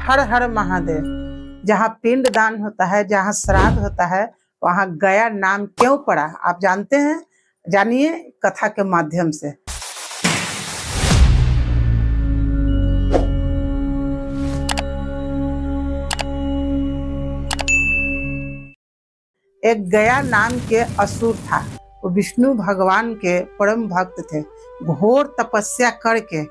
हर हर महादेव। जहाँ पिंड दान होता है, जहाँ श्राद्ध होता है, वहाँ गया नाम क्यों पड़ा आप जानते हैं? जानिए कथा के माध्यम से। एक गया नाम के असुर था। वो विष्णु भगवान के परम भक्त थे। घोर तपस्या करके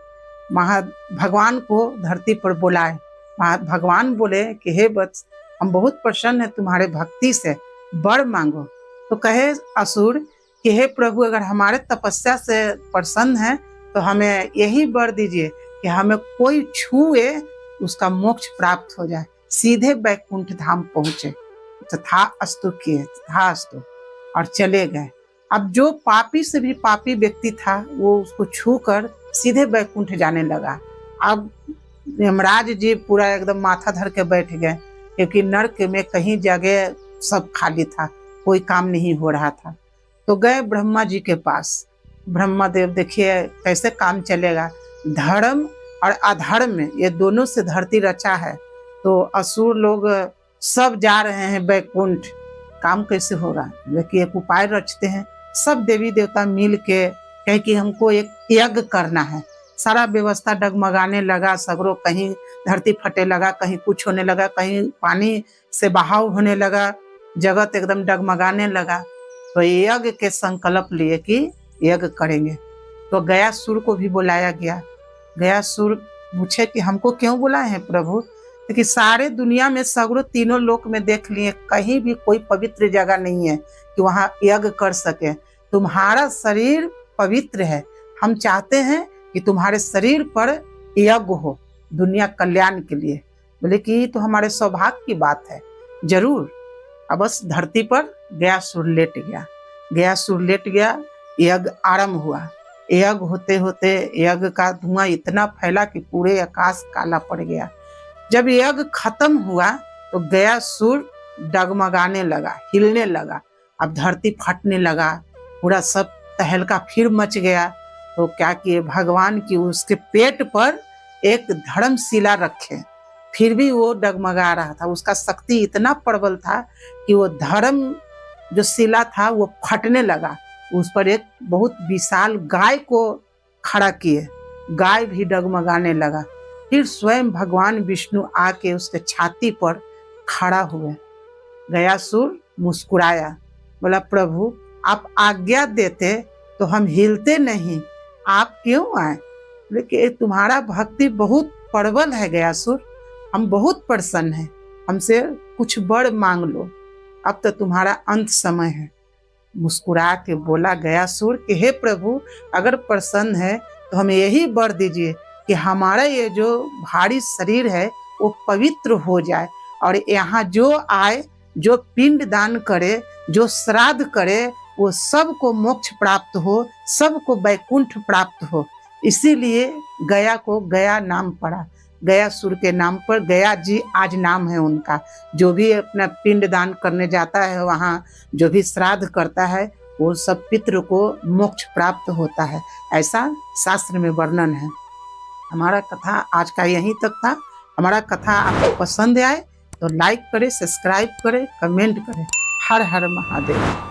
भगवान को धरती पर बुलाए। भगवान बोले कि हे वत्स, हम बहुत प्रसन्न है तुम्हारे भक्ति से, वर मांगो। तो कहे असुर कि हे प्रभु, अगर हमारे तपस्या से प्रसन्न है तो हमें यही वर दीजिए कि हमें कोई छुए उसका मोक्ष प्राप्त हो जाए, सीधे वैकुंठ धाम पहुंचे। तथास्तु किए, तथास्तु, और चले गए। अब जो पापी से भी पापी व्यक्ति था वो उसको छूकर सीधे वैकुंठ जाने लगा। अब यमराज जी पूरा एकदम माथा धर के बैठ गए, क्योंकि नरक में कहीं जगह सब खाली था, कोई काम नहीं हो रहा था। तो गए ब्रह्मा जी के पास। ब्रह्मा देव, देखिए कैसे काम चलेगा, धर्म और अधर्म में ये दोनों से धरती रचा है, तो असुर लोग सब जा रहे हैं वैकुंठ, काम कैसे होगा? लेकिन एक उपाय रचते हैं। सब देवी देवता मिल के कहे कि हमको एक यज्ञ करना है। सारा व्यवस्था डगमगाने लगा, सगरों कहीं धरती फटे लगा, कहीं कुछ होने लगा, कहीं पानी से बहाव होने लगा, जगत एकदम डगमगाने लगा। तो यज्ञ के संकल्प लिए कि यज्ञ करेंगे। तो गयासुर को भी बुलाया गया। गयासुर पूछे कि हमको क्यों बुलाए हैं प्रभु? क्योंकि सारे दुनिया में सगरों तीनों लोक में देख लिए, कहीं भी कोई पवित्र जगह नहीं है कि वहां यज्ञ कर सके। तुम्हारा शरीर पवित्र है, हम चाहते हैं कि तुम्हारे शरीर पर यज्ञ हो दुनिया कल्याण के लिए। बोले कि तो हमारे सौभाग्य की बात है, जरूर। अब बस धरती पर गयासुर लेट गया। गयासुर लेट गया, यज्ञ आरंभ हुआ। यज्ञ होते होते यज्ञ का धुआं इतना फैला कि पूरे आकाश काला पड़ गया। जब यज्ञ खत्म हुआ तो गयासुर डगमगाने लगा, हिलने लगा। अब धरती फटने लगा, पूरा सब तहलका फिर मच गया। तो क्या किए भगवान की उसके पेट पर एक धर्मशिला रखे, फिर भी वो डगमगा रहा था। उसका शक्ति इतना प्रबल था कि वो धर्म जो शिला था वो फटने लगा। उस पर एक बहुत विशाल गाय को खड़ा किए, गाय भी डगमगाने लगा। फिर स्वयं भगवान विष्णु आके उसके छाती पर खड़ा हुए। गयासुर मुस्कुराया, बोला प्रभु आप आज्ञा देते तो हम हिलते नहीं, आप क्यों आए? लेकिन तुम्हारा भक्ति बहुत प्रबल है गयासुर, हम बहुत प्रसन्न हैं, हमसे कुछ वर मांग लो, अब तो तुम्हारा अंत समय है। मुस्कुरा के बोला गयासुर कि हे प्रभु, अगर प्रसन्न है तो हमें यही वर दीजिए कि हमारा ये जो भारी शरीर है वो पवित्र हो जाए, और यहाँ जो आए, जो पिंड दान करे, जो श्राद्ध करे, वो सबको मोक्ष प्राप्त हो, सबको वैकुंठ प्राप्त हो। इसीलिए गया को गया नाम पड़ा। गयासुर के नाम पर गया जी आज नाम है उनका। जो भी अपना पिंड दान करने जाता है, वहाँ जो भी श्राद्ध करता है, वो सब पितृ को मोक्ष प्राप्त होता है, ऐसा शास्त्र में वर्णन है। हमारा कथा आज का यहीं तक था। हमारा कथा आपको पसंद आए तो लाइक करें, सब्सक्राइब करें, कमेंट करें। हर हर महादेव।